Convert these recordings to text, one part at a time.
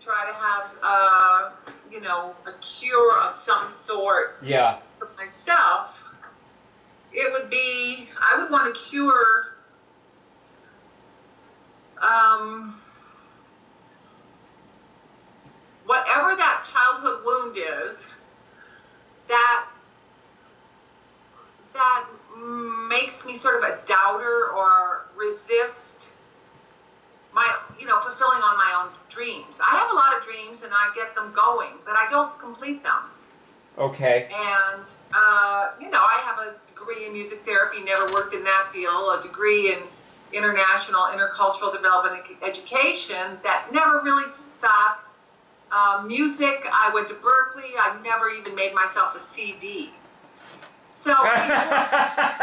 try to have, you know, a cure of some sort Yeah. for myself, it would be, I would want to cure, whatever that childhood wound is, that makes me sort of a doubter or resist my, you know, fulfilling on my own dreams. I have a lot of dreams and I get them going, but I don't complete them. Okay. And, you know, I have a degree in music therapy, never worked in that field, a degree in international intercultural development education that never really stopped. Music, I went to Berkeley, I never even made myself a CD. So, you know,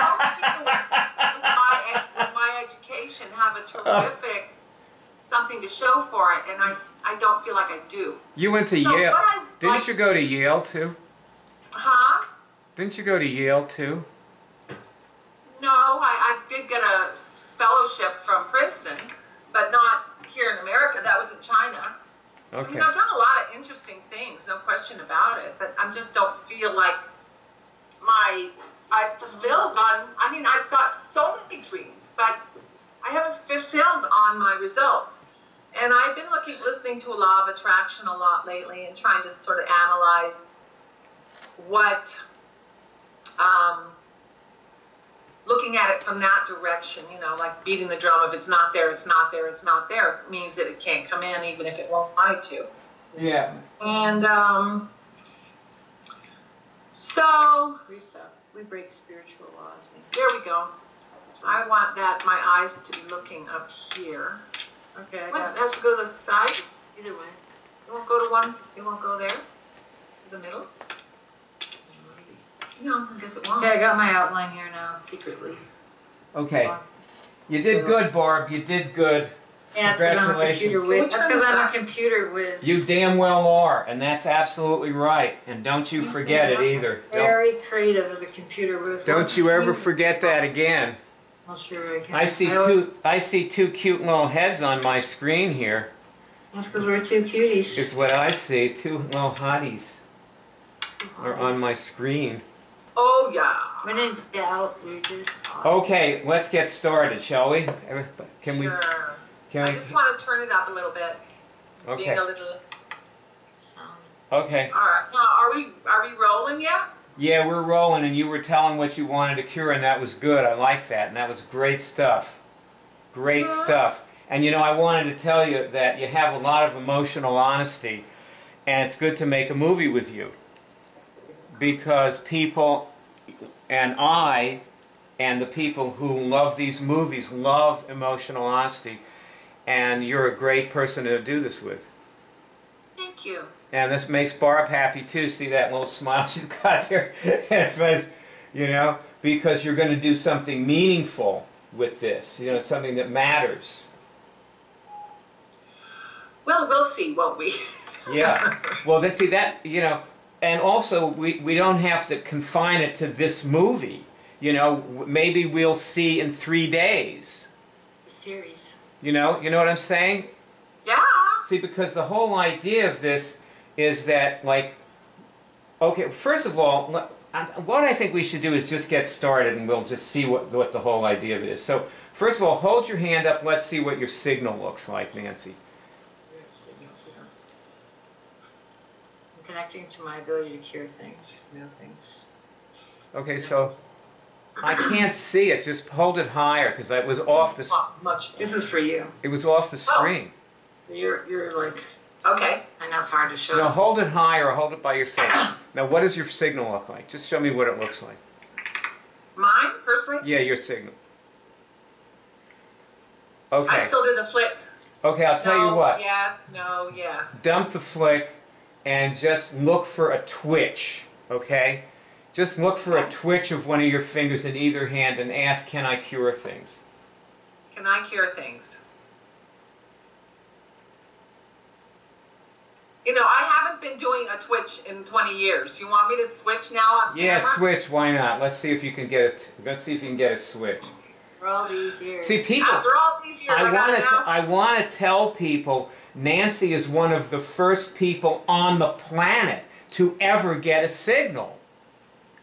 most people with my education have a terrific something to show for it, and I don't feel like I do. You went to Yale. Didn't you go to Yale too? Huh? Didn't you go to Yale too? No, I did get a fellowship from Princeton, but not here in America. That was in China. Okay. I mean, I've done a lot of interesting things, no question about it, but I just don't feel like I've fulfilled on, I mean, I've got so many dreams, but I haven't fulfilled on my results. And I've been listening to a law of attraction a lot lately and trying to sort of analyze what, looking at it from that direction, you know, like beating the drum, if it's not there, it's not there, it's not there, it means that it can't come in even if it wanted to. Yeah. And so we break spiritual laws. there we go. I want that, my eyes to be looking up here. Okay, I What, got it. has to go to the side? Either way. You won't go to one, you won't go there? To the middle? No, I guess it won't. Okay, I got my outline here now, secretly. Okay. You did good, Barb. You did good. Yeah, that's because I'm a Congratulations. computer whiz. That's because I'm a computer whiz. You damn well are, and that's absolutely right. And don't you forget it either. Very creative as a computer whiz. Don't you ever forget that again. Well, sure I can. I see two cute little heads on my screen here. That's because we're two cuties. Is what I see. Two little hotties are on my screen. Oh, yeah. When in doubt, we just talk. Okay, let's get started, shall we? Can we? Sure. Can I we? just want to turn it up a little bit. Okay. Being a little... Sound. Okay. All right. Now, are we rolling yet? Yeah, we're rolling, and you were telling what you wanted to cure, and that was good. I like that, and that was great stuff. Great stuff. And you know, I wanted to tell you that you have a lot of emotional honesty, and it's good to make a movie with you. Because people, and I, and the people who love these movies love emotional honesty, and you're a great person to do this with. Thank you. And this makes Barb happy too. See that little smile she's got there? You know, because you're going to do something meaningful with this. You know, something that matters. Well, we'll see, won't we? Yeah. Well, see that, you know, and also we don't have to confine it to this movie. You know, maybe we'll see in 3 days. Series. You know what I'm saying? Yeah. See, because the whole idea of this is that, like, okay, first of all, what I think we should do is just get started, and we'll just see what the whole idea of it is. So, first of all, hold your hand up. Let's see what your signal looks like, Nancy. Signals here. I'm connecting to my ability to cure things, know things. Okay, so I can't see it. Just hold it higher, because it was off the. Much. This is for you. It was off the screen. So you're like, Okay. I know it's hard to show. No, hold it higher, or hold it by your face. Now, what does your signal look like? Just show me what it looks like. Mine, personally? Yeah, your signal. Okay. I still do the flick. Okay, I'll tell you what. Yes, no, yes. Dump the flick and just look for a twitch, okay? Just look for a twitch of one of your fingers in either hand and ask, can I cure things? Can I cure things? You know, I haven't been doing a twitch in 20 years. You want me to switch now on Yeah, camera? switch, why not? Let's see if you can get it. Let's see if you can get a switch. For all these years. See, people, After all these years, I want to tell people Nancy is one of the first people on the planet to ever get a signal.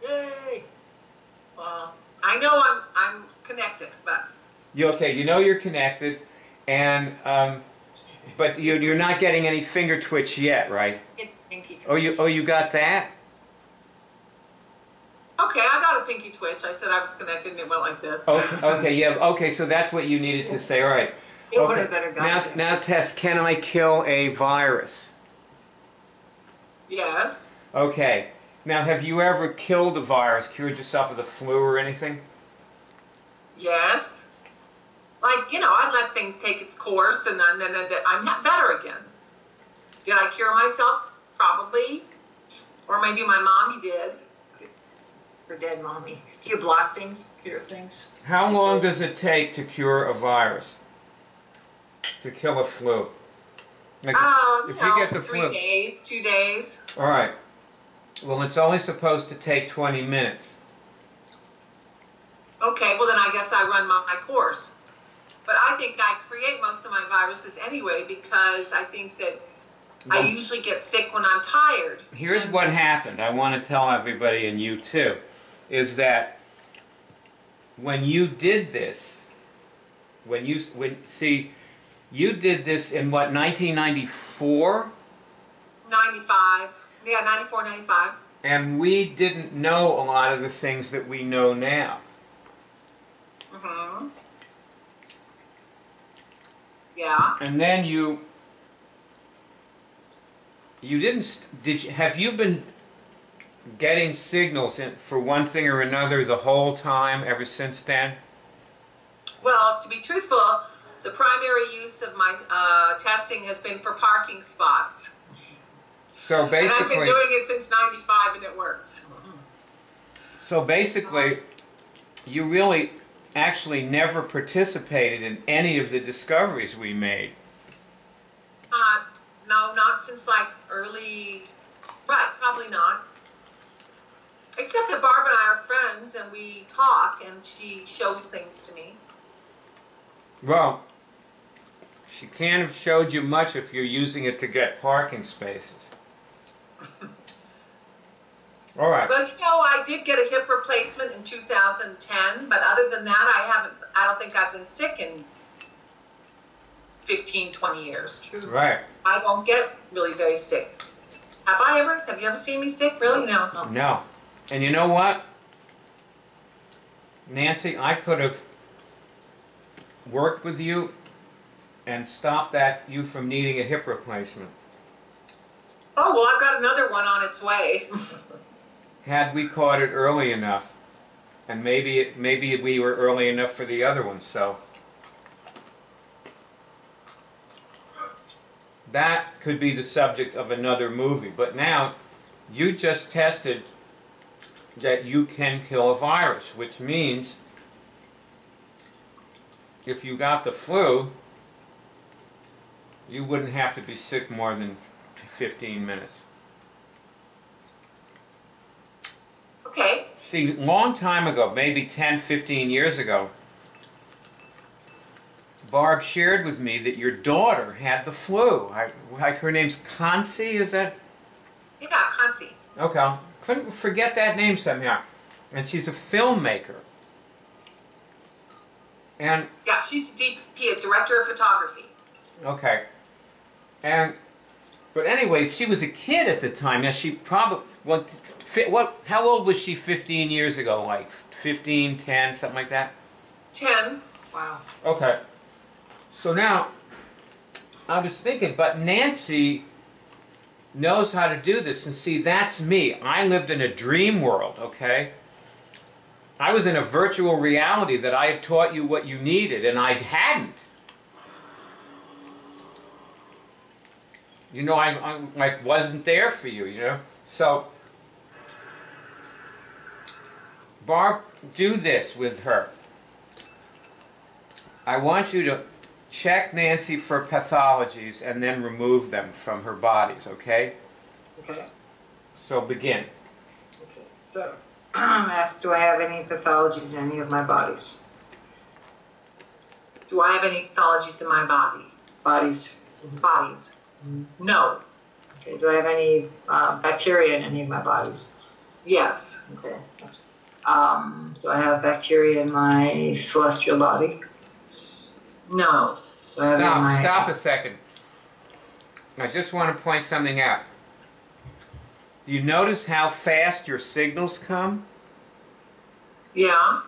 Yay! Well, I know I'm connected, but You know you're connected, and but you're not getting any finger twitch yet, right? It's pinky twitch. Oh, you got that? okay, I got a pinky twitch. I said I was connected, and it went like this. Okay, yeah, okay. So that's what you needed to say. All right. It would have better gotten Now, Tess, can I kill a virus? Yes. Okay. Now, have you ever killed a virus, cured yourself of the flu or anything? Yes. Like, I let things take its course, and then I'm not better again. Did I cure myself? Probably. Or maybe my mommy did. For dead mommy. Do you block things? Cure things? How long does it take to cure a virus? To kill a flu? Like if you get the 3 flu. days, 2 days. All right. Well, it's only supposed to take 20 minutes. Okay, well then I guess I run my course. But I think I create most of my viruses anyway because I think that I usually get sick when I'm tired. Here's what happened. I want to tell everybody, and you too, is that when you did this, you did this in what, 1994? 95. Yeah, 94, 95. And we didn't know a lot of the things that we know now. Mm-hmm. Yeah. And then you didn't, have you been getting signals for one thing or another the whole time ever since then? Well, to be truthful, the primary use of my testing has been for parking spots. So basically, and I've been doing it since 95 and it works. So basically, you really actually never participated in any of the discoveries we made. No, not since like early, right, probably not. Except that Barb and I are friends and we talk and she shows things to me. Well, she can't have showed you much if you're using it to get parking spaces. All right. Well, I did get a hip replacement in 2010, but other than that, I don't think I've been sick in 15, 20 years. True. Right. I don't get really very sick. Have you ever seen me sick? Really? No. No. And you know what? Nancy, I could have worked with you and stopped you from needing a hip replacement. Oh, well, I've got another one on its way. Had we caught it early enough. And maybe we were early enough for the other one, so. That could be the subject of another movie. But now, you just tested that you can kill a virus, which means if you got the flu, you wouldn't have to be sick more than 15 minutes. Okay. See, long time ago, maybe 10, 15 years ago, Barb shared with me that your daughter had the flu. Her name's Concy, is that? Yeah, Hansi. Okay. Couldn't forget that name somehow. And she's a filmmaker. And Yeah, she's a DP, a director of photography. okay. But anyway, she was a kid at the time. Now she probably how old was she 15 years ago? Like 15, 10, something like that? 10. Wow. Okay. So now I was thinking, but Nancy knows how to do this, and see, that's me. I lived in a dream world, okay? I was in a virtual reality that I had taught you what you needed, and I hadn't. I like wasn't there for you, So, Barb, do this with her. I want you to check Nancy for pathologies and then remove them from her bodies, okay? Okay. So begin. Okay. So, I'm asked, do I have any pathologies in any of my bodies? Do I have any pathologies in my body? Bodies. Bodies? No. Okay. Do I have any bacteria in any of my bodies? Yes. Okay. Do I have bacteria in my celestial body? No. Do I have it in my... Stop a second. I just want to point something out. Do you notice how fast your signals come? Yeah.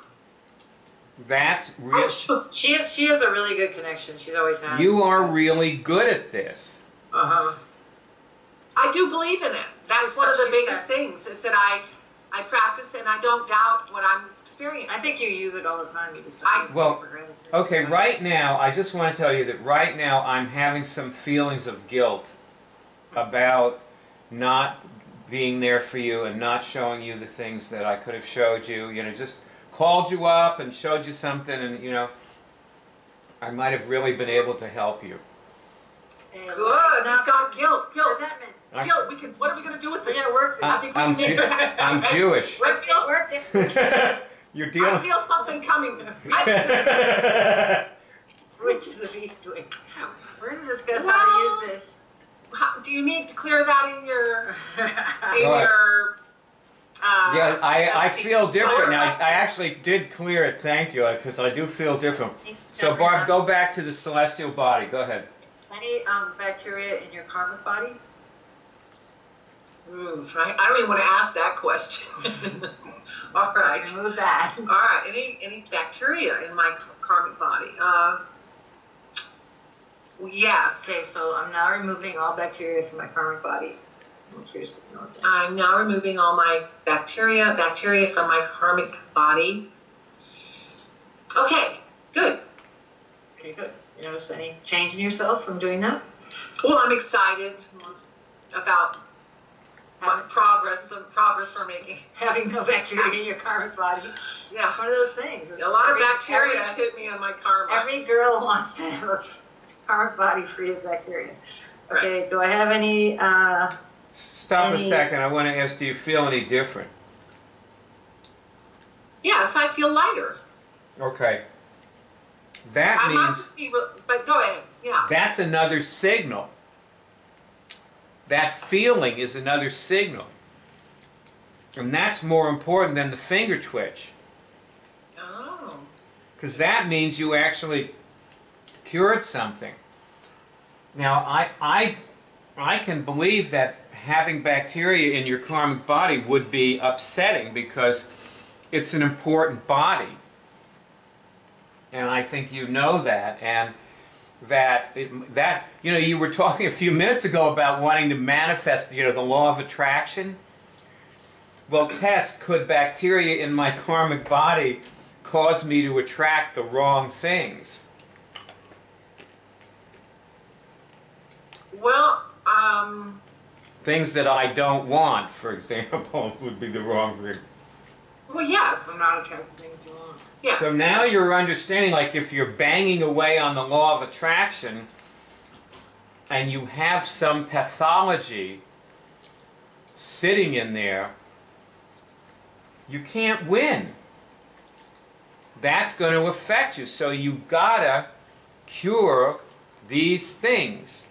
That's real. She has a really good connection. She's always had. You are really good at this. Uh-huh. I do believe in it. That's one of the biggest things, is that I practice and I don't doubt what I'm experiencing. I think you use it all the time. You just Well, for granted. Okay, right now, I just want to tell you that right now I'm having some feelings of guilt about not being there for you and not showing you the things that I could have showed you. You know, just called you up and showed you something, and, you know, I might have really been able to help you. Good. He's got guilt. Guilt. What does that mean? Guilt. What are we going to do with We're this? gonna work this. I think we can I'm Jewish. I feel, Work it. You're I dealing. feel something coming. Which is the beast doing? We're gonna discuss Well, how to use this. Do you need to clear that in your Right. your? Yeah, I feel different. I actually did clear it. Thank you, because I do feel different. So Barb, go back to the celestial body. Go ahead. Any bacteria in your karmic body? I don't even want to ask that question. All right. Remove that. All right. Any bacteria in my karmic body? Yes. Okay, so I'm now removing all bacteria from my karmic body. I'm curious to know that. I'm now removing all my bacteria from my karmic body. Okay. Good. Okay, good. You notice any change in yourself from doing that? Well, I'm excited about what progress we're making. Having no bacteria in your karmic body. Yeah. It's one of those things. It's A lot of every- bacteria hit me on my karma. Every girl wants to have a karmic body free of bacteria. Okay, do I have any, Stop a Any- second. I want to ask, do you feel any different? Yes, I feel lighter. Okay. That I might means just be, but go ahead. Yeah. that's another signal. That feeling is another signal. And that's more important than the finger twitch. Oh. Because that means you actually cured something. Now, I can believe that having bacteria in your karmic body would be upsetting because it's an important body. And I think you know that. And that you know, you were talking a few minutes ago about wanting to manifest, you know, the law of attraction. Well, Tess, could bacteria in my karmic body cause me to attract the wrong things? Well, Things that I don't want, for example, would be the wrong thing. well, yes. I'm not attracted to things you want. Yes. So now you're understanding, like, if you're banging away on the law of attraction and you have some pathology sitting in there, you can't win. That's going to affect you. So you gotta cure these things.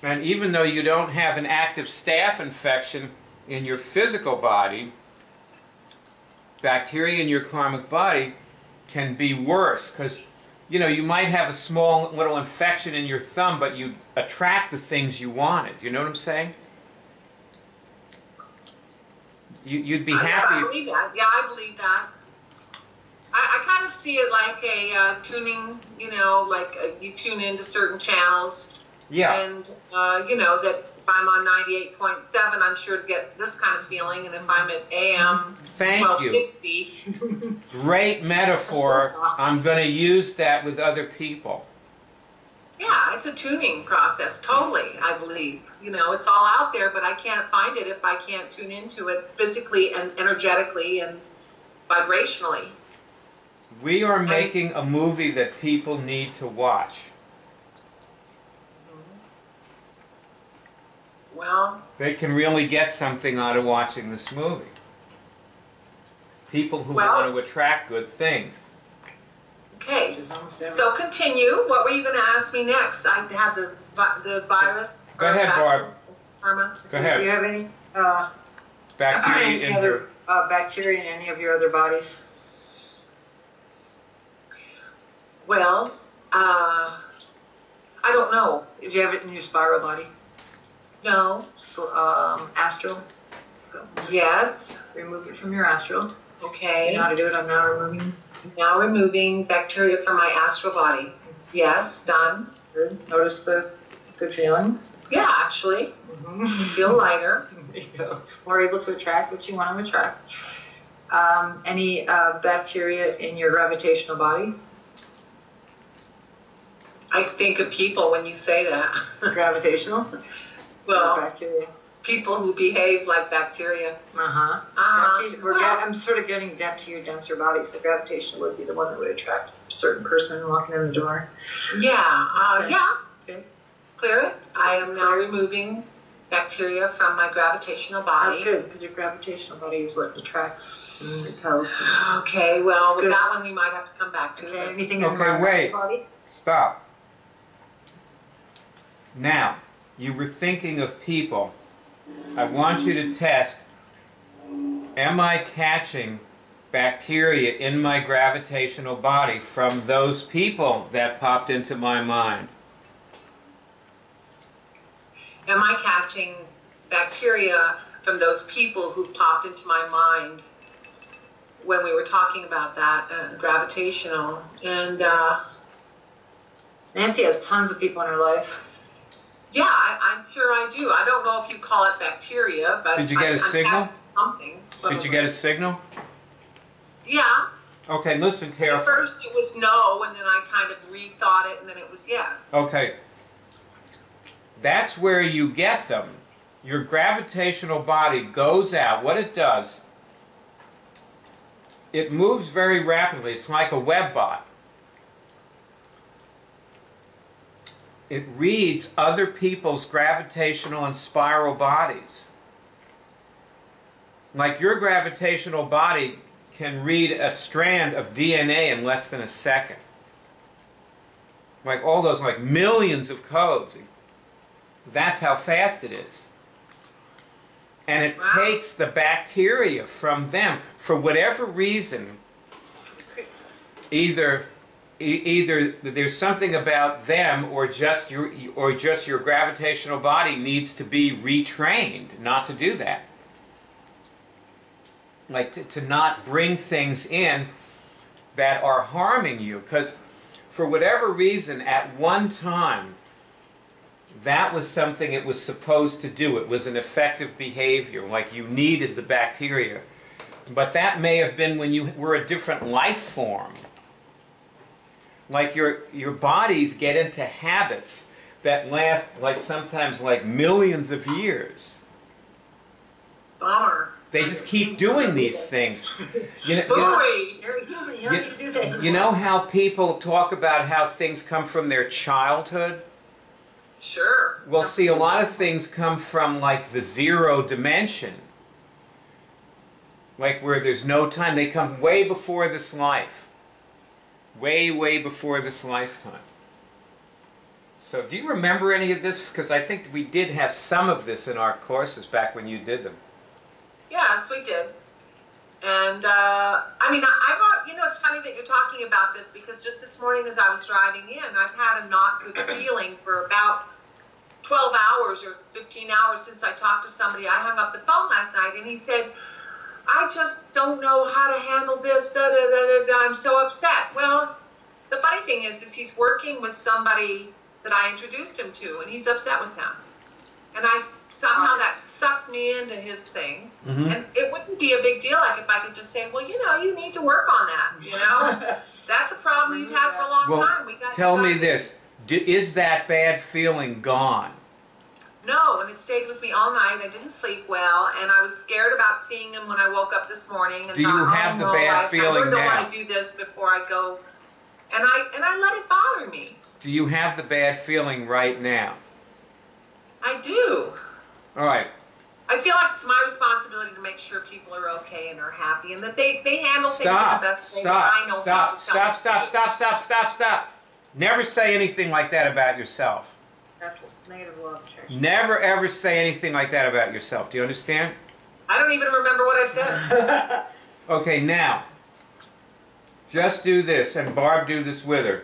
And even though you don't have an active staph infection in your physical body, bacteria in your karmic body can be worse, because, you know, you might have a small little infection in your thumb, but you attract the things you wanted. You know what I'm saying? You'd be happy. I believe that. Yeah, I believe that. I kind of see it like a tuning, you know, like you tune into certain channels. Yeah. And, you know, that if I'm on 98.7, I'm sure to get this kind of feeling. And if I'm at AM Thank you. 1260, Great metaphor. I'm going to use that with other people. yeah, it's a tuning process. Totally, I believe. You know, it's all out there, but I can't find it if I can't tune into it physically and energetically and vibrationally. We are making a movie that people need to watch. Well, They can really get something out of watching this movie. People who Well- want to attract good things. okay. is almost everything. So continue. What were you going to ask me next? I had the virus. Go ahead, Barb. Irma. Go Do you ahead. have any Bacteria in other bacteria in any of your other bodies? Well, I don't know. Did you have it in your spiral body? No. So, astral. So Yes. remove it from your astral. Okay. You know how to do it. I'm now removing. Now removing bacteria from my astral body. Yes, done. Good. Notice the good feeling. Yeah, actually, Mm-hmm. feel lighter. There you go. More able to attract what you want to attract. Any bacteria in your gravitational body? I think of people when you say that. Gravitational? Well, Bacteria. people who behave like bacteria. Uh-huh. Well, I'm sort of getting to your denser body, so gravitational would be the one that would attract a certain person walking in the door. yeah, Okay. yeah. Okay. Clear it. I am now removing bacteria from my gravitational body. That's good, because your gravitational body is what attracts and repels things. Okay, well, with Good. that one we might have to come back to. Okay, it. anything in Okay, your wait. body? Stop. Now, you were thinking of people. I want you to test, am I catching bacteria in my gravitational body from those people that popped into my mind? Am I catching bacteria from those people who popped into my mind when we were talking about that, gravitational? And Nancy has tons of people in her life. yeah, I'm sure I do. I don't know if you call it bacteria, but Did you get a I'm signal? catching something. So. Did you get a signal? Yeah. Okay, listen At carefully. first it was no, and then I kind of rethought it, and then it was yes. Okay. That's where you get them. Your gravitational body goes out. What it does, it moves very rapidly. It's like a web bot. It reads other people's gravitational and spiral bodies. Like your gravitational body can read a strand of DNA in less than a second. Like all those, like millions of codes. That's how fast it is. And it Wow. takes the bacteria from them for whatever reason. Either there's something about them, or just your gravitational body needs to be retrained not to do that. Like to not bring things in that are harming you, because for whatever reason at one time that was something it was supposed to do. It was an effective behavior, like you needed the bacteria. But that may have been when you were a different life form. Like your bodies get into habits that last like sometimes like millions of years. Bummer. They just keep doing these things. You know, Booey. You don't need to do that anymore. you know how people talk about how things come from their childhood? Sure. Well, see, a lot of things come from like the zero dimension. Like where there's no time. They come way before this life. Way, way before this lifetime. So do you remember any of this? Because I think we did have some of this in our courses back when you did them. Yes, we did. And, I mean, I got, you know, it's funny that you're talking about this, because just this morning as I was driving in, I've had a not good feeling for about 12 hours or 15 hours since I talked to somebody. I hung up the phone last night, and he said, I just don't know how to handle this, I'm so upset. Well, the funny thing is he's working with somebody that I introduced him to, and he's upset with them. And somehow that sucked me into his thing. Mm-hmm. And it wouldn't be a big deal, like if I could just say, well, you know, you need to work on that, you know? That's a problem you've had for a long Well, time. tell me this. Is that bad feeling gone? No, and it stayed with me all night. I didn't sleep well, and I was scared about seeing him when I woke up this morning. And Do you thought, have the no, bad I feeling really don't now? want to do this before I go. And I let it bother me. Do you have the bad feeling right now? I do. All right. I feel like it's my responsibility to make sure people are okay and are happy, and that they handle things in the best way that I know how to. Stop. Never say anything like that about yourself. That's negative law of attraction. Never ever say anything like that about yourself. Do you understand? I don't even remember what I said. Okay, now, just do this, and Barb, do this with her.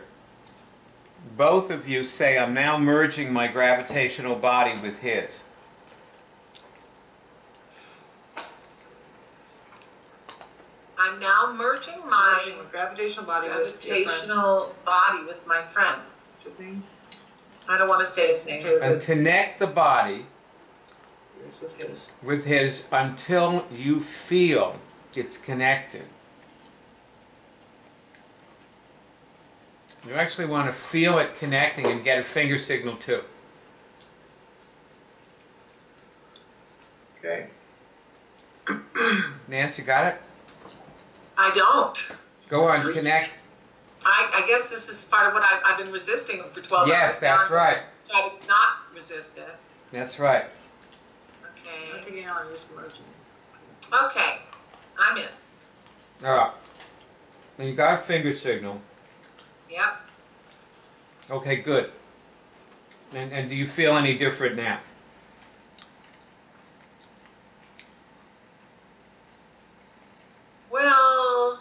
Both of you say, I'm now merging my gravitational body with his. I'm now merging my Merging with gravitational body with your friend. gravitational body with my friend. What's his name? I don't want to say his name. Okay, And connect the body yours with his. with his until you feel it's connected. You actually want to feel it connecting and get a finger signal too. Okay. Nancy, got it? I don't. Go on, connect. I guess this is part of what I've been resisting for 12 hours. Yes, that's right. Try to not resist it. That's right. Okay. Nothing on, just merging. Okay. I'm in. All right. And you got a finger signal. Yep. Okay, good. And do you feel any different now? Well,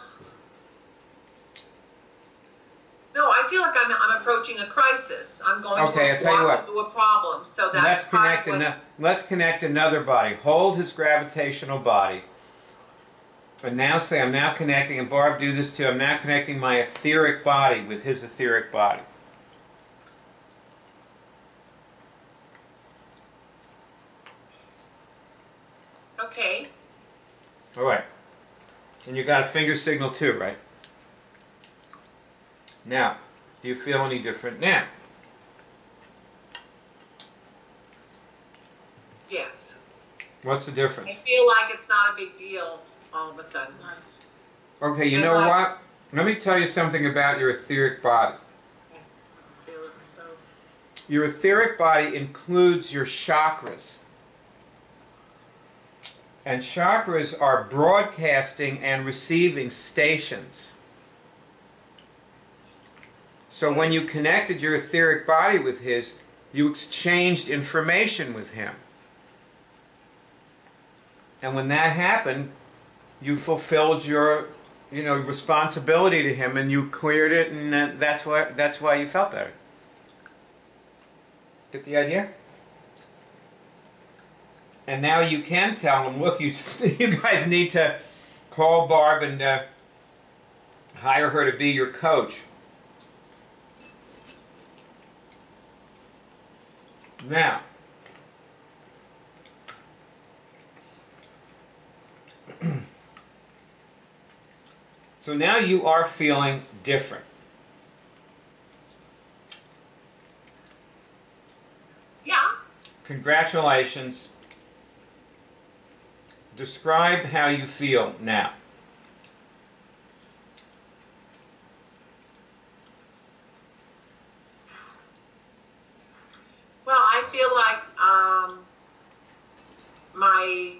no, I feel like I'm approaching a crisis. I'm going Okay, to I'll tell you what. walk into a problem. So that's Let's connect another body. Hold his gravitational body. And now say, I'm now connecting, and Barb, do this too. I'm now connecting my etheric body with his etheric body. Okay. All right. And you got a finger signal too, right? Now, do you feel any different now? Yes. What's the I difference? feel like it's not a big deal all of a sudden. Nice. Okay, you know what? Let me tell you something about your etheric body. I can feel it myself. Your etheric body includes your chakras. And chakras are broadcasting and receiving stations. So when you connected your etheric body with his, you exchanged information with him. And when that happened, you fulfilled your, responsibility to him, and you cleared it, and that's why you felt better. Get the idea? And now you can tell him, look, you guys need to call Barb and hire her to be your coach. Now, so now you are feeling different. Yeah. Congratulations. Describe how you feel now. Well, I feel like my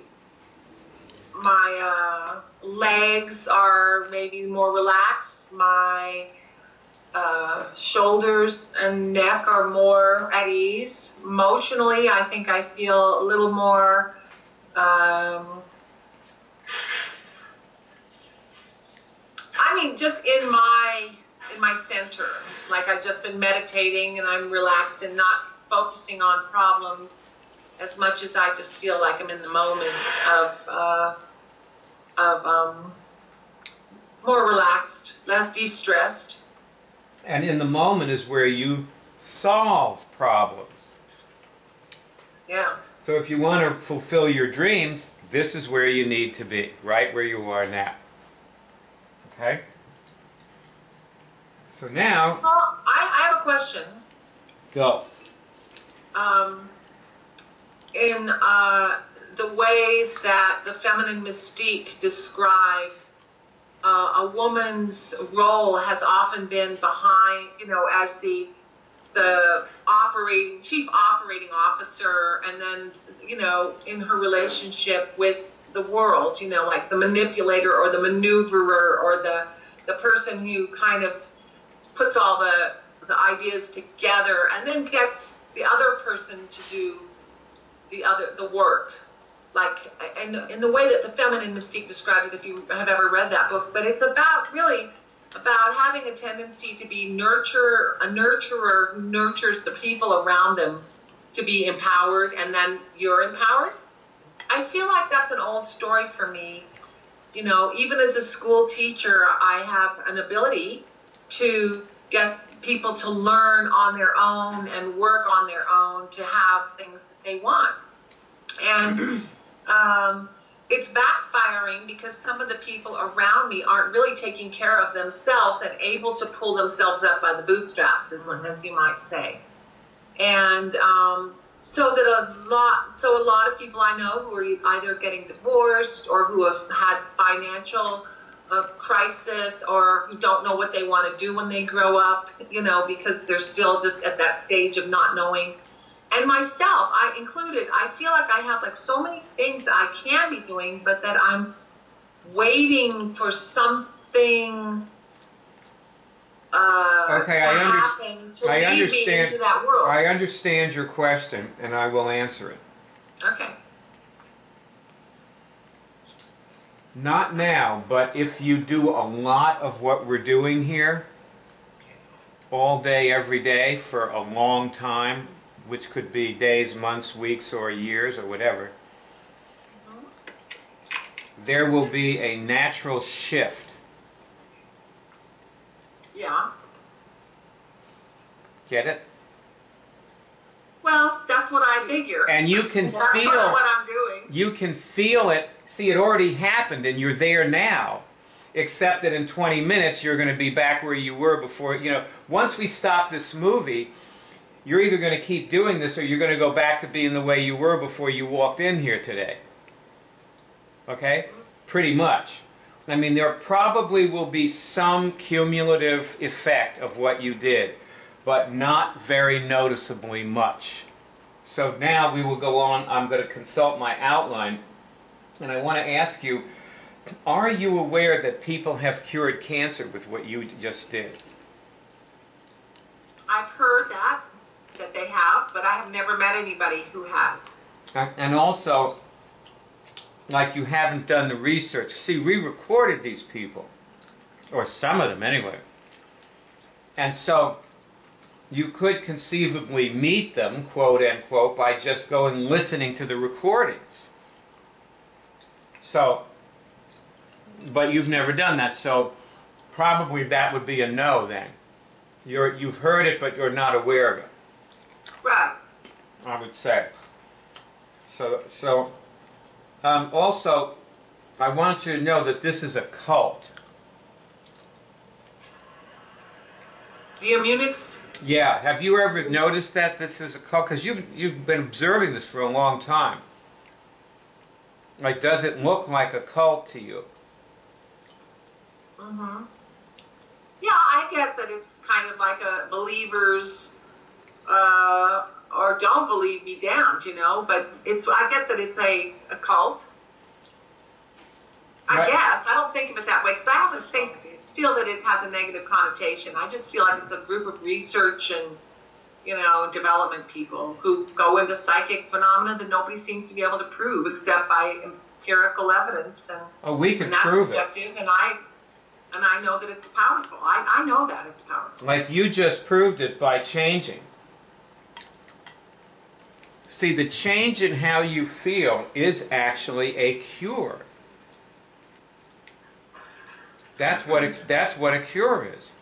legs are maybe more relaxed. My shoulders and neck are more at ease. Emotionally, I think I feel a little more just in my center, like I've just been meditating and I'm relaxed and not focusing on problems as much as I just feel like I'm in the moment of more relaxed, less de-stressed. And in the moment is where you solve problems. Yeah. So if you want to fulfill your dreams, this is where you need to be, right where you are now. Okay? So now... Well, I have a question. Go. In the ways that the feminine mystique describes, a woman's role has often been behind, as the the chief operating officer, and then, you know, in her relationship with the world, you know, like the manipulator or the maneuverer or the person who kind of puts all the ideas together and then gets the other person to do the work. Like, in the way that the Feminine Mystique describes it, if you have ever read that book, but it's really about having a tendency to be a nurturer who nurtures the people around them to be empowered, and then you're empowered. I feel like that's an old story for me. You know, even as a school teacher, I have an ability to get people to learn on their own and work on their own to have things that they want. And it's backfiring because some of the people around me aren't really taking care of themselves and able to pull themselves up by the bootstraps, as you might say. And so a lot of people I know who are either getting divorced or who have had financial crisis or who don't know what they want to do when they grow up, you know, because they're still just at that stage of not knowing. And myself, I included, I feel like I have like so many things I can be doing, but that I'm waiting for something to happen to lead me into that world. I understand your question, and I will answer it. Okay. Not now, but if you do a lot of what we're doing here, all day, every day, for a long time, which could be days, months, weeks, or years, or whatever, there will be a natural shift. Yeah. Get it? Well, that's what I figure. And you can that's feel what I'm doing. You can feel it. See, it already happened, and you're there now. Except that in 20 minutes, you're going to be back where you were before. You know, once we stop this movie, you're either going to keep doing this or you're going to go back to being the way you were before you walked in here today. Okay? Pretty much. I mean, there probably will be some cumulative effect of what you did, but not very noticeably much. So now we will go on. I'm going to consult my outline, and I want to ask you, are you aware that people have cured cancer with what you just did? I've heard that they have, but I have never met anybody who has. And also, like, you haven't done the research. See, we recorded these people, or some of them anyway. And so you could conceivably meet them, quote unquote, by just going listening to the recordings. So, but you've never done that, so probably that would be a no then. You've heard it, but you're not aware of it. Right. I would say. So also, I want you to know that this is a cult. The Immunics? Yeah. Have you ever noticed that this is a cult? Because you've been observing this for a long time. Like, does it look like a cult to you? Mm-hmm. Yeah, I get that it's kind of like a believers or don't believe me damned, you know, but I get that it's a cult. I guess. I don't think of it that way because I also feel that it has a negative connotation. I just feel like it's a group of research and, you know, development people who go into psychic phenomena that nobody seems to be able to prove except by empirical evidence. And, we can prove it. That's subjective, and I know that it's powerful. I know that it's powerful. Like you just proved it by changing. See, the change in how you feel is actually a cure. That's what a cure is.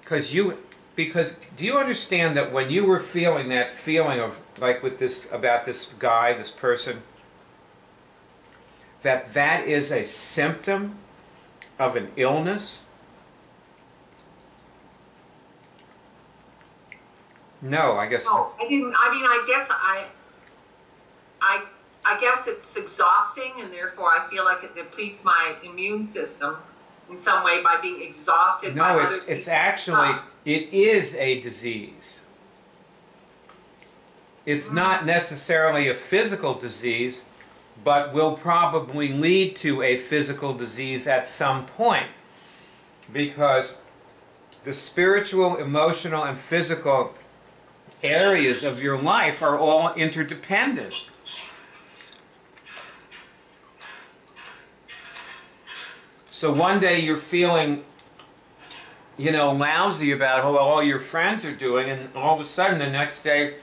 Because do you understand that when you were feeling that feeling of like about this guy, this person, that is a symptom of an illness? No, I guess. No, I didn't. I mean, I guess it's exhausting, and therefore I feel like it depletes my immune system. in some way by being exhausted by No, other it's people's actually, stuff. it is a disease. It's not necessarily a physical disease, but will probably lead to a physical disease at some point. Because the spiritual, emotional, and physical areas of your life are all interdependent. So one day you're feeling, you know, lousy about how all your friends are doing, and all of a sudden the next day,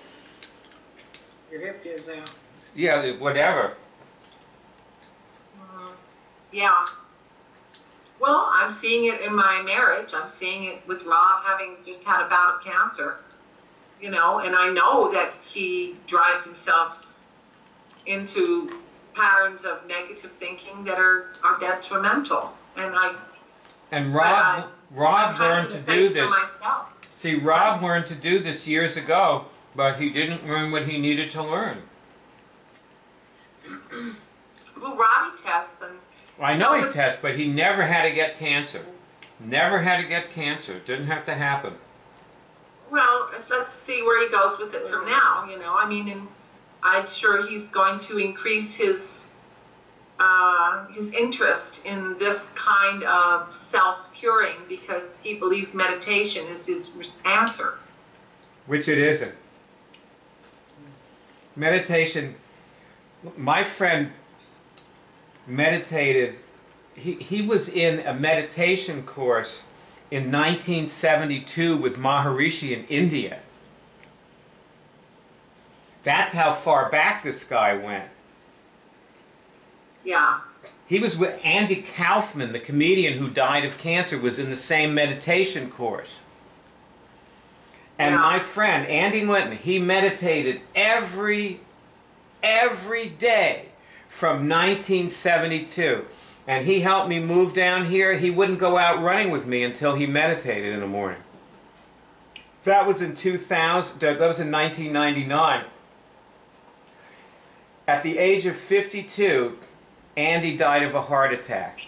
Your hip gives out. yeah, whatever. Yeah. Well, I'm seeing it in my marriage. I'm seeing it with Rob having just had a bout of cancer, you know, and I know that he drives himself into patterns of negative thinking that are detrimental. And Rob I'm learned to having do face for this. myself. See, Rob learned to do this years ago, but he didn't learn what he needed to learn. Well, Robbie tests and I know he tests, but he never had to get cancer. Never had to get cancer. Didn't have to happen. well, let's see where he goes with it from now. You know, I mean, and I'm sure he's going to increase his interest in this kind of self-curing because he believes meditation is his answer. Which it isn't. Meditation, my friend meditated, he was in a meditation course in 1972 with Maharishi in India. That's how far back this guy went. Yeah. He was with Andy Kaufman, the comedian who died of cancer, was in the same meditation course. And Yeah. my friend, Andy Linton, he meditated every day from 1972. And he helped me move down here. He wouldn't go out running with me until he meditated in the morning. That was in 2000, that was in 1999. At the age of 52, Andy died of a heart attack.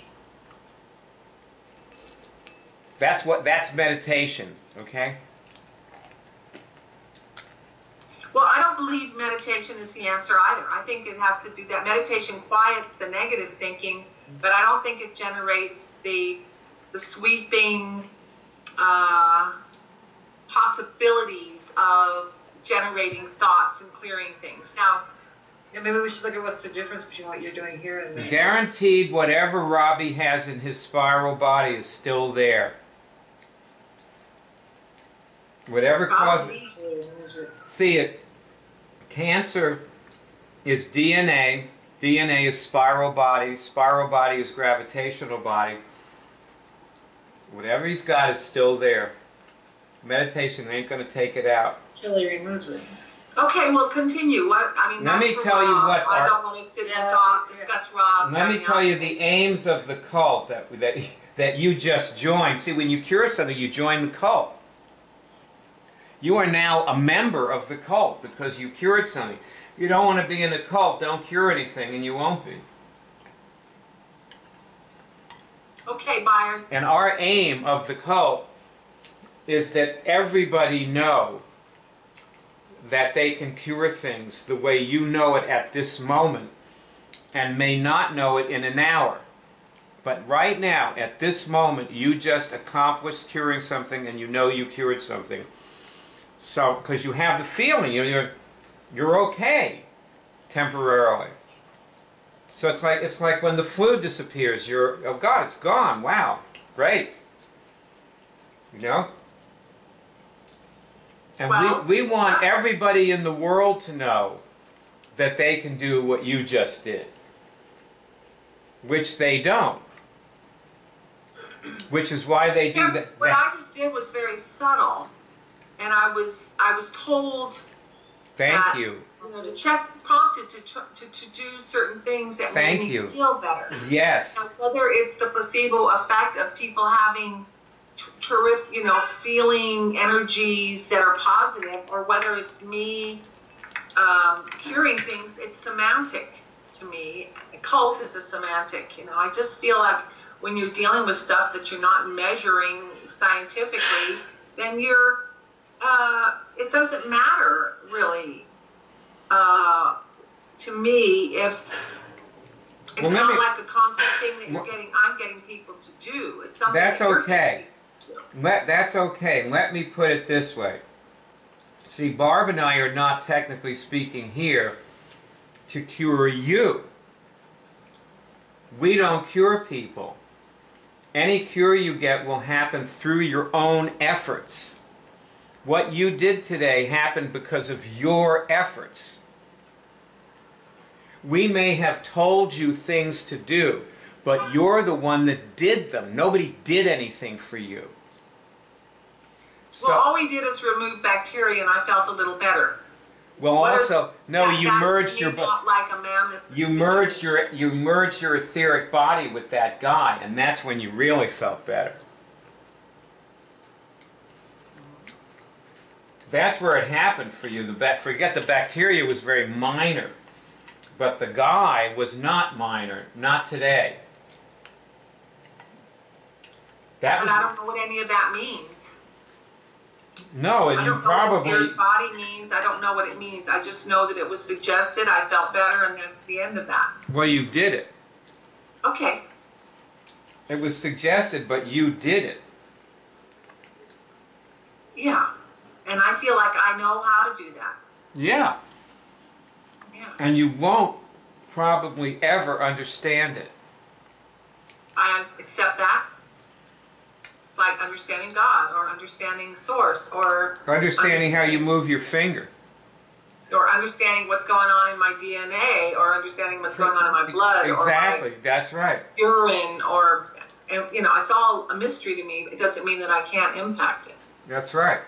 That's meditation, okay? Well, I don't believe meditation is the answer either. I think it has to do that. Meditation quiets the negative thinking, but I don't think it generates the sweeping possibilities of generating thoughts and clearing things. Now, Yeah, maybe we should look at what's the difference between what you're doing here and there. Guaranteed whatever Robbie has in his spiral body is still there. Whatever causes... probably. See it. Cancer is DNA. DNA is spiral body. Spiral body is gravitational body. Whatever he's got is still there. Meditation ain't going to take it out. Until he removes it. Okay, well, continue. What I mean, Let that's me for tell you Rob. what I our- don't want to sit Yeah, and talk, yeah. discuss Rob. Let me tell you the aims of the cult that you just joined. See, when you cure something, you join the cult. You are now a member of the cult because you cured something. You don't want to be in the cult, don't cure anything, and you won't be. Okay, Byron. And our aim of the cult is that everybody know that they can cure things the way you know it at this moment and may not know it in an hour. But right now, at this moment, you just accomplished curing something and you know you cured something. So, because you have the feeling, you're okay temporarily. So it's like when the flu disappears, oh God, it's gone. Wow, great. You know? And Well, we want everybody in the world to know that they can do what you just did. Which they don't. Which is why they do that. What I just did was very subtle, and I was told Thank that, you. You know, prompted to do certain things that Thank made me you. feel better. Yes. Now, whether it's the placebo effect of people having terrific, you know, feeling energies that are positive, or whether it's me curing things, it's semantic to me. A cult is a semantic, you know. I just feel like when you're dealing with stuff that you're not measuring scientifically, then it doesn't matter really to me if it's not like a concrete thing that I'm getting people to do. It's something that's okay. That's okay. Let me put it this way. See, Barb and I are not, technically speaking, here to cure you. We don't cure people. Any cure you get will happen through your own efforts. What you did today happened because of your efforts. We may have told you things to do, but you're the one that did them. Nobody did anything for you. So, well, all we did is remove bacteria, and I felt a little better. Well, also, no, you merged your like a mammoth. You merged your etheric body with that guy, and that's when you really felt better. That's where it happened for you. Forget the bacteria was very minor, but the guy was not minor, not today. I don't know what any of that means. No, and you probably... I don't know what your body means. I don't know what it means. I just know that it was suggested. I felt better, and that's the end of that. Well, you did it. Okay. It was suggested, but you did it. Yeah. And I feel like I know how to do that. Yeah. Yeah. And you won't probably ever understand it. I accept that. It's like understanding God or understanding Source or understanding how you move your finger. Or understanding what's going on in my DNA or understanding what's going on in my blood. Exactly, or my that's right. urine or, you know, it's all a mystery to me. It doesn't mean that I can't impact it. That's right.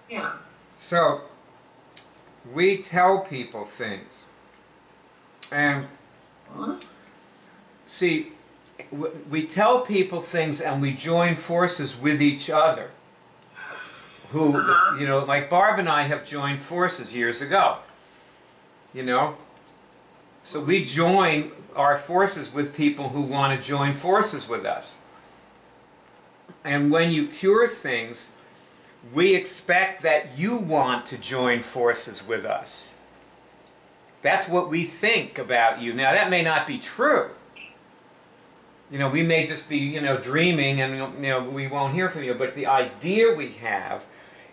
Yeah. So, we tell people things. And, see, we tell people things and we join forces with each other. Who, you know, like Barb and I have joined forces years ago. You know? So we join our forces with people who want to join forces with us. And when you cure things, we expect that you want to join forces with us. That's what we think about you. Now, that may not be true. You know, we may just be, you know, dreaming and, you know, we won't hear from you. But the idea we have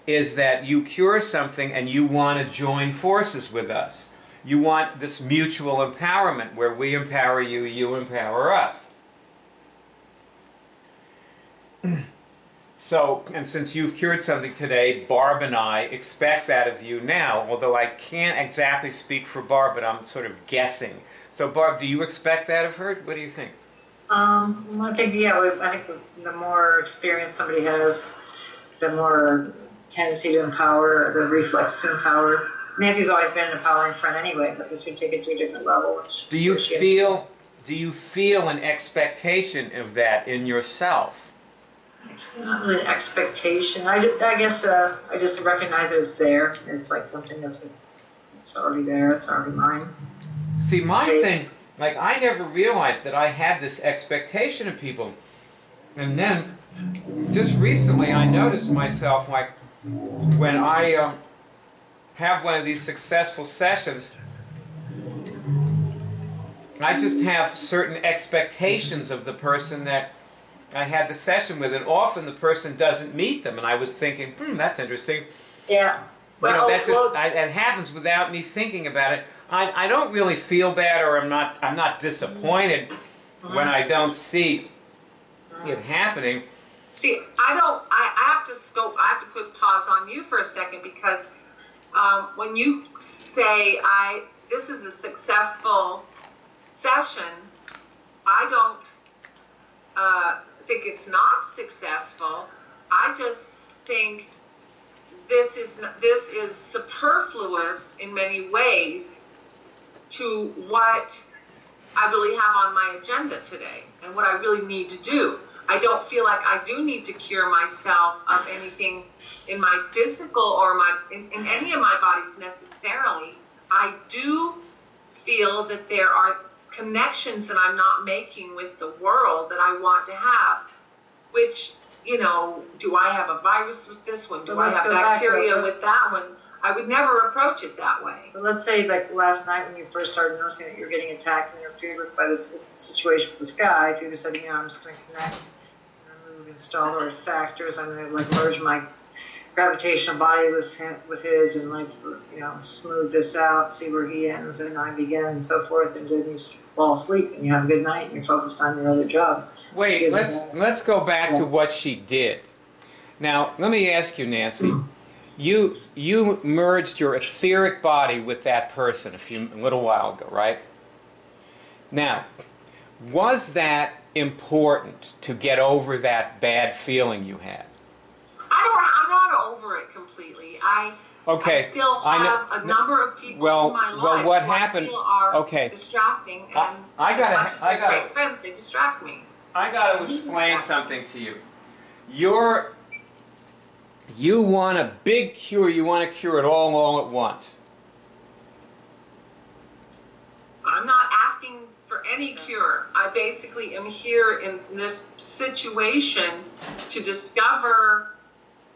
is that you cure something and you want to join forces with us. You want this mutual empowerment where we empower you, you empower us. So, and since you've cured something today, Barb and I expect that of you now, although I can't exactly speak for Barb, but I'm sort of guessing. So, Barb, do you expect that of her? What do you think? I think, yeah, I think the more experience somebody has, the more tendency to empower, the reflex to empower. Nancy's always been an empowering friend anyway, but this would take it to a different level. Do you feel an expectation of that in yourself? It's not really an expectation. I guess I just recognize that it's there. It's like something it's already there. It's already mine. See, my thing, like, I never realized that I had this expectation of people. And then, just recently, I noticed myself, like, when I have one of these successful sessions, I just have certain expectations of the person that I had the session with, and often the person doesn't meet them, and I was thinking, that's interesting. Yeah. Well, you know, that happens without me thinking about it. I don't really feel bad, or I'm not disappointed when I don't see it happening. See, I have to put pause on you for a second, because when you say this is a successful session, I don't think it's not successful. I just think this is superfluous in many ways to what I really have on my agenda today and what I really need to do. I don't feel like I do need to cure myself of anything in my physical or in any of my bodies necessarily. I do feel that there are connections that I'm not making with the world that I want to have, which, you know, do I have a virus with this one? Do I have bacteria with that one? I would never approach it that way. But let's say, like last night when you first started noticing that you're getting attacked and interfered with by this situation with this guy, if you just said, you know, I'm just going to connect, remove, install the factors, I'm going to like merge my gravitational body with his and like, you know, smooth this out, see where he ends and I begin and so forth, and then you fall asleep and you have a good night and you're focused on your other job. Wait, let's go back to what she did. Now, let me ask you, Nancy. You merged your etheric body with that person a little while ago, right? Now, was that important to get over that bad feeling you had? I'm not over it completely. I still have a number of people in my life what who happened, I feel are distracting, and I gotta, great friends, they distract me. I got to explain something to you. You want a big cure. You want to cure it all at once. I'm not asking for any cure. I basically am here in this situation to discover,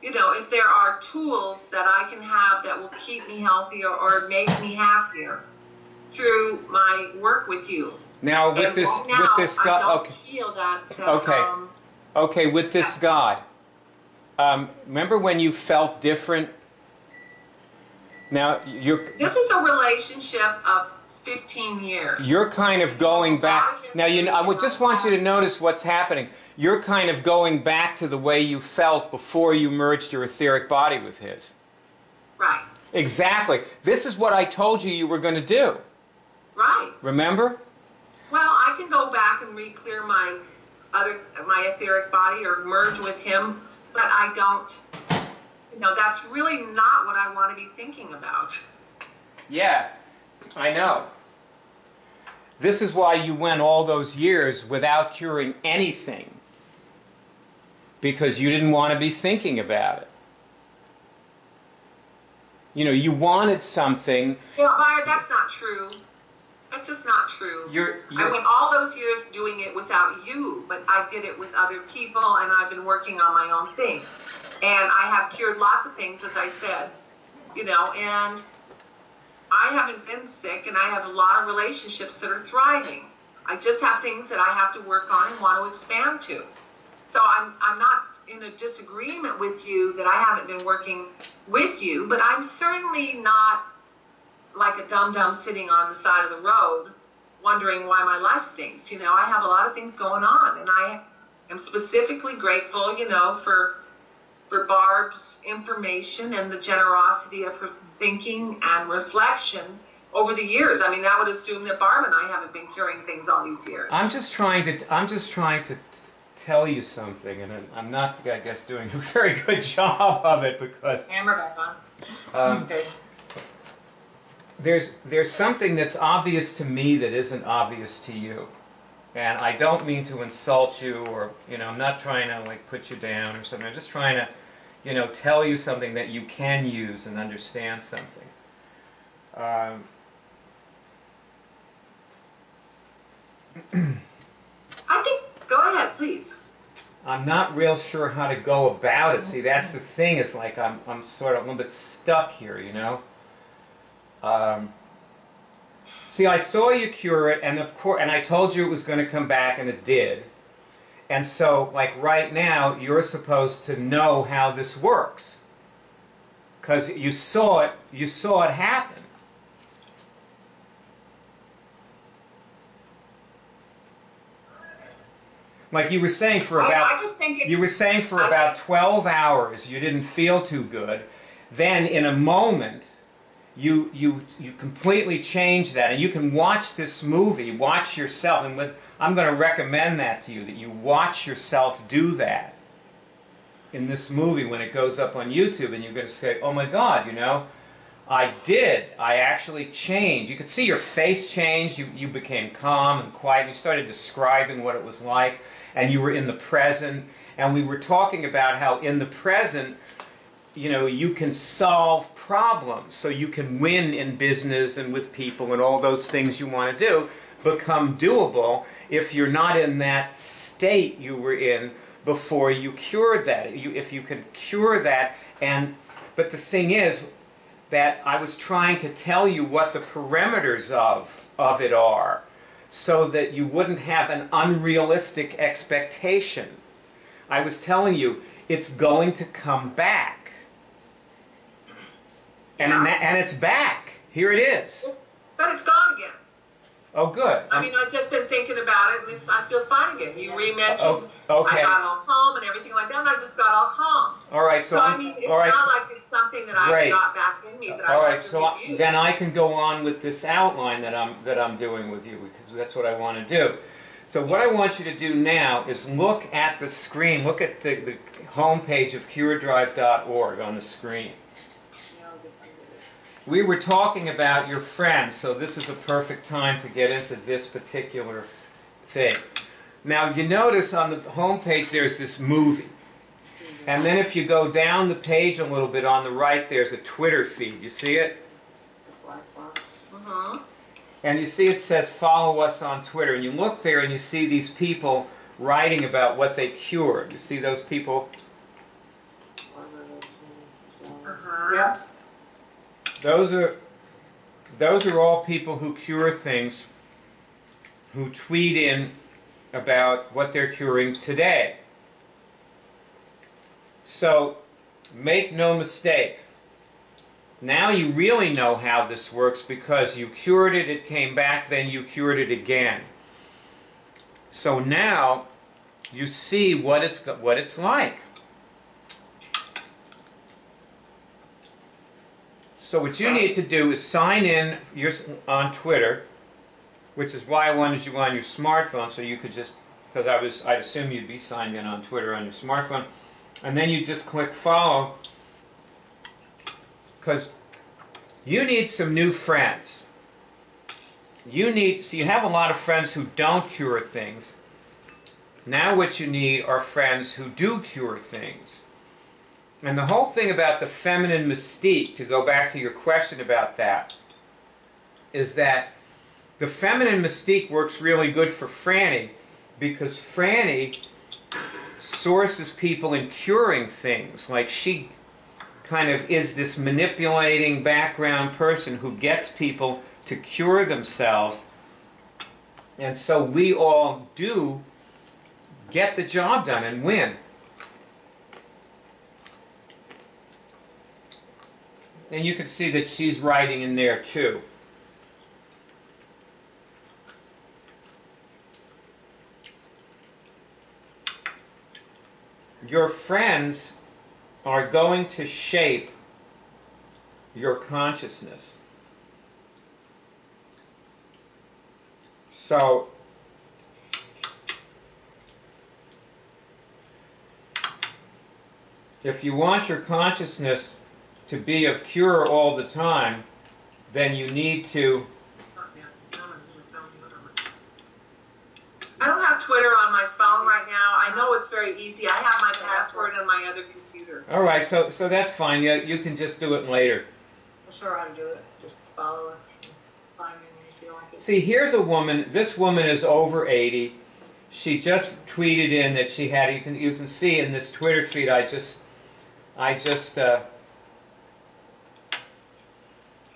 you know, if there are tools that I can have that will keep me healthier or make me happier through my work with you. Now, with this guy, I don't feel that okay, with this guy. Remember when you felt different? Now this is a relationship of 15 years. You're kind of going back. Now, I just want you to notice what's happening. You're kind of going back to the way you felt before you merged your etheric body with his. Right. Exactly. This is what I told you were going to do. Right. Remember? Well, I can go back and re-clear my etheric body or merge with him, but I don't, you know, that's really not what I want to be thinking about. Yeah, I know. This is why you went all those years without curing anything. Because you didn't want to be thinking about it. You know, you wanted something. Well, Byron, that's not true. That's just not true. I went all those years doing it without you, but I did it with other people, and I've been working on my own thing. And I have cured lots of things, as I said, you know, and I haven't been sick, and I have a lot of relationships that are thriving. I just have things that I have to work on and want to expand to. So I'm not in a disagreement with you that I haven't been working with you, but I'm certainly not like a dum-dum sitting on the side of the road wondering why my life stinks. You know, I have a lot of things going on, and I am specifically grateful, you know, for Barb's information and the generosity of her thinking and reflection over the years. I mean, that would assume that Barb and I haven't been curing things all these years. I'm just trying to tell you something, and I'm not, I guess, doing a very good job of it because... Hammer back on. Okay. There's something that's obvious to me that isn't obvious to you. And I don't mean to insult you or, you know, I'm not trying to, like, put you down or something. I'm just trying to, you know, tell you something that you can use and understand something. I think, go ahead, please. I'm not real sure how to go about it. See, that's the thing. It's like I'm sort of a little bit stuck here, you know. See, I saw you cure it, and of course, and I told you it was going to come back, and it did. And so, like right now, you're supposed to know how this works, because you saw it happen. Like you were saying for about 12 hours, you didn't feel too good. Then, in a moment, you completely change that, and you can watch this movie, watch yourself, and I'm going to recommend that to you, that you watch yourself do that in this movie when it goes up on YouTube, and you're going to say, oh my God, you know, I actually changed. You could see your face change, you became calm and quiet, and you started describing what it was like, and you were in the present, and we were talking about how in the present, you know, you can solve problems, so you can win in business and with people and all those things you want to do. become doable if you're not in that state you were in before you cured that. If you can cure that, but the thing is that I was trying to tell you what the parameters of it are, so that you wouldn't have an unrealistic expectation. I was telling you it's going to come back. And it's back. Here it is. But it's gone again. Oh, good. I mean, I've just been thinking about it, and I feel fine again. You re-mentioned okay. I got all calm and everything like that, and I just got all calm. All right, so I mean, it's not like it's something that I got back in me that I have to review. Then I can go on with this outline that I'm doing with you, because that's what I want to do. So what I want you to do now is look at the screen. Look at the homepage of curedrive.org on the screen. We were talking about your friends, so this is a perfect time to get into this particular thing. Now, you notice on the homepage there's this movie. And then if you go down the page a little bit on the right, there's a Twitter feed. You see it? Mm-hmm. And you see it says, follow us on Twitter. And you look there and you see these people writing about what they cured. You see those people? Uh-huh. Yeah. Those are all people who cure things, who tweet in about what they're curing today. So, make no mistake. Now you really know how this works, because you cured it, it came back, then you cured it again. So now you see what it's like. So what you need to do is sign in on Twitter, which is why I wanted you on your smartphone, so you could just, because I'd assume you'd be signed in on Twitter on your smartphone, and then you just click follow, because you need some new friends. So you have a lot of friends who don't cure things. Now what you need are friends who do cure things. And the whole thing about the feminine mystique, to go back to your question about that, is that the feminine mystique works really good for Franny, because Franny sources people in curing things. Like, she kind of is this manipulating background person who gets people to cure themselves. And so we all do get the job done and win. And you can see that she's writing in there too. Your friends are going to shape your consciousness. So, if you want your consciousness to be of cure all the time, then you need to... I don't have Twitter on my phone right now. I know it's very easy. I have my password on my other computer. All right, so that's fine. You can just do it later. I'm sure how to do it. Just follow us. Find me when you feel like it. See, here's a woman. This woman is over 80. She just tweeted in that she had... You can see in this Twitter feed, I just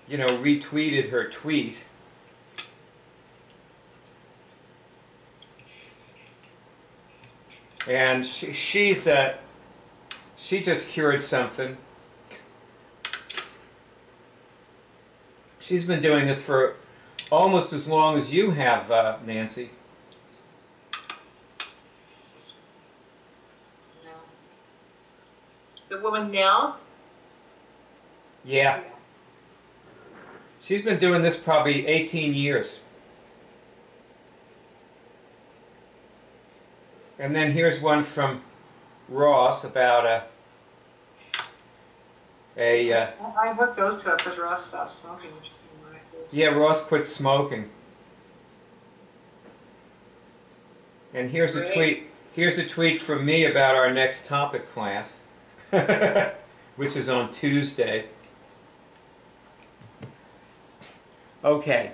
retweeted her tweet. And she just cured something. She's been doing this for almost as long as you have, Nancy. The woman Nell? Yeah. She's been doing this probably 18 years. And then here's one from Ross about I hooked those two up because Ross stopped smoking, which is miraculous. Yeah, Ross quit smoking. And here's a tweet. Here's a tweet from me about our next topic class, which is on Tuesday. Okay.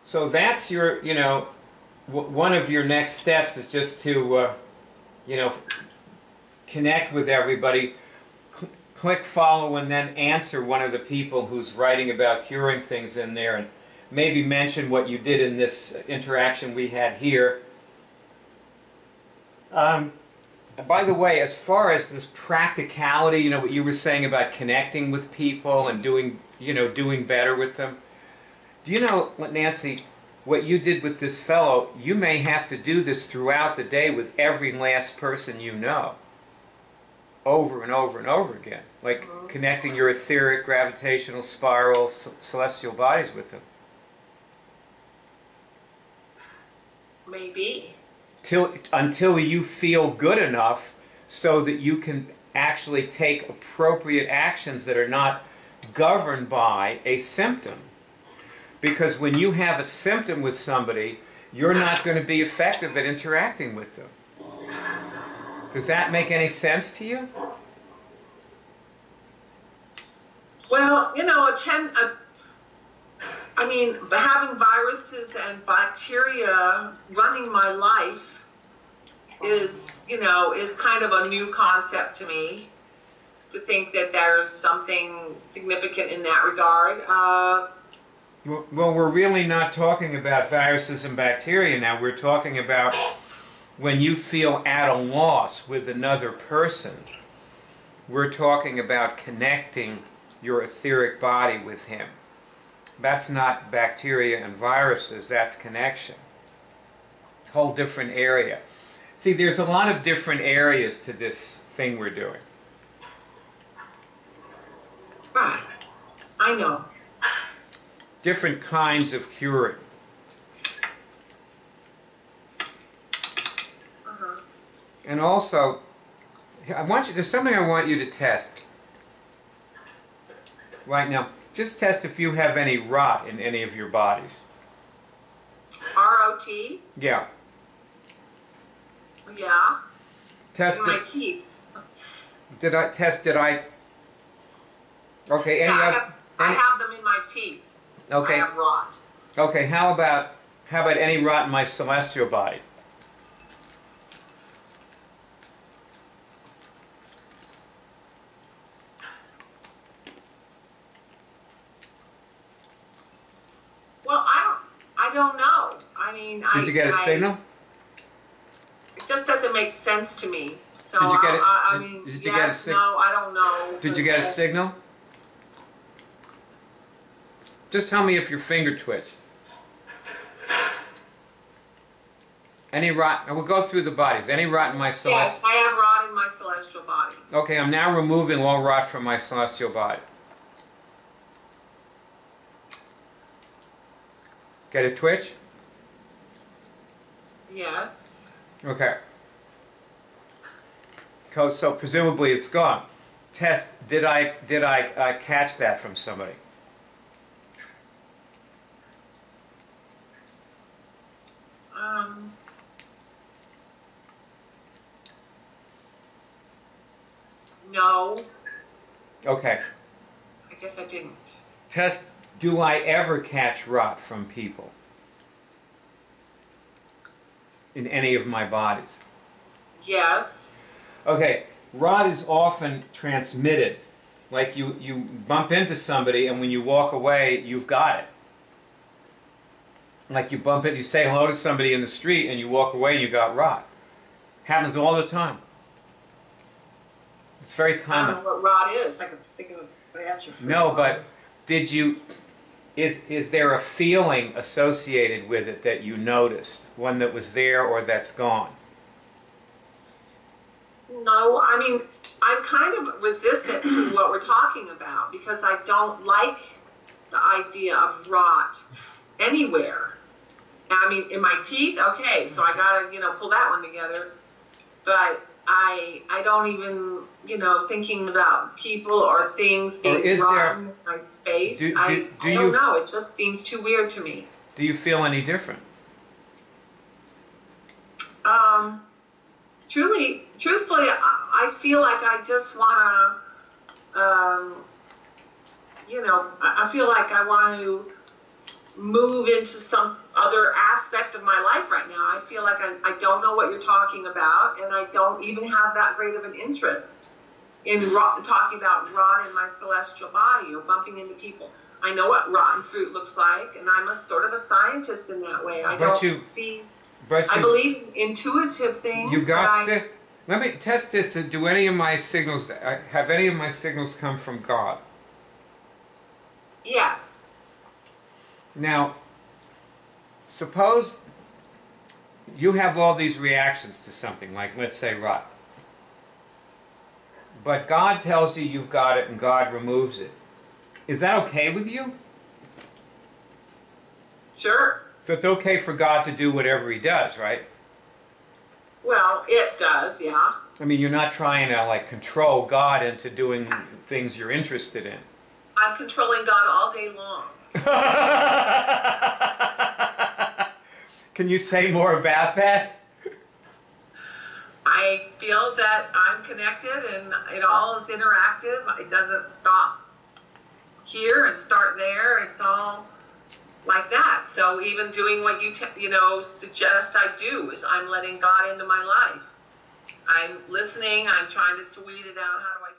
So that's your, one of your next steps is just to, connect with everybody, click follow, and then answer one of the people who's writing about curing things in there, and maybe mention what you did in this interaction we had here. By the way, as far as this practicality, what you were saying about connecting with people and doing better with them, do you know, Nancy, what you did with this fellow, you may have to do this throughout the day with every last person you know, over and over and over again, like connecting your etheric, gravitational, spiral, celestial bodies with them. Maybe. Until you feel good enough so that you can actually take appropriate actions that are not governed by a symptom. Because when you have a symptom with somebody, you're not going to be effective at interacting with them. Does that make any sense to you? Well, having viruses and bacteria running my life is kind of a new concept to me. To think that there's something significant in that regard. Well, we're really not talking about viruses and bacteria now. We're talking about when you feel at a loss with another person. We're talking about connecting your etheric body with him. That's not bacteria and viruses, that's connection. Whole different area. See, there's a lot of different areas to this thing we're doing. Right. I know. Different kinds of curing. And also, there's something I want you to test right now. Just test if you have any rot in any of your bodies. R-O-T? Yeah. Yeah. Test in my teeth. Did I? Okay. Yeah, I have them in my teeth. Okay. I have rot. Okay. How about any rot in my celestial body? Well, I don't know. I mean, Did you get a signal? It just doesn't make sense to me. So Did you get it? I mean, did you yes, get a signal? no, I don't know. Did you get a signal? Just tell me if your finger twitched. Any rot? We'll go through the bodies. Any rot in my celestial? Yes, I have rot in my celestial body. Okay, I'm now removing all rot from my celestial body. Get a twitch? Yes. Okay. So presumably it's gone. Test. Did I catch that from somebody? No. Okay. I guess I didn't. Test. Do I ever catch rot from people in any of my bodies? Yes. Okay. Rot is often transmitted. Like you bump into somebody and when you walk away, you've got it. Like you bump it, you say hello to somebody in the street and you walk away and you got rot. Happens all the time. It's very I common. don't know what rot is. I can think of an answer for No, it. but did you... Is there a feeling associated with it that you noticed? One that was there or that's gone? No, I mean, I'm kind of resistant to what we're talking about because I don't like the idea of rot anywhere. I mean, in my teeth, okay, so I gotta, pull that one together. But I don't even, thinking about people or things being rotten in my space. I don't know. It just seems too weird to me. Do you feel any different? Truthfully, I feel like I just want to, I feel like I want to move into some other aspect of my life right now. I feel like I don't know what you're talking about, and I don't even have that great of an interest in talking about rot in my celestial body or bumping into people. I know what rotten fruit looks like, and I'm a sort of a scientist in that way. I believe in intuitive things. You got sick. Let me test this. Do any of my signals, have any of my signals come from God? Yes. Now, suppose you have all these reactions to something, like let's say rot. But God tells you you've got it and God removes it. Is that okay with you? Sure. So it's okay for God to do whatever He does, right? Well, it does, yeah. I mean, you're not trying to like control God into doing things you're interested in. I'm controlling God all day long. Can you say more about that? I feel that I'm connected and it all is interactive. It doesn't stop here and start there. It's all like that. So even doing what you suggest I do is I'm letting God into my life. I'm listening. I'm trying to sweet it out. How do I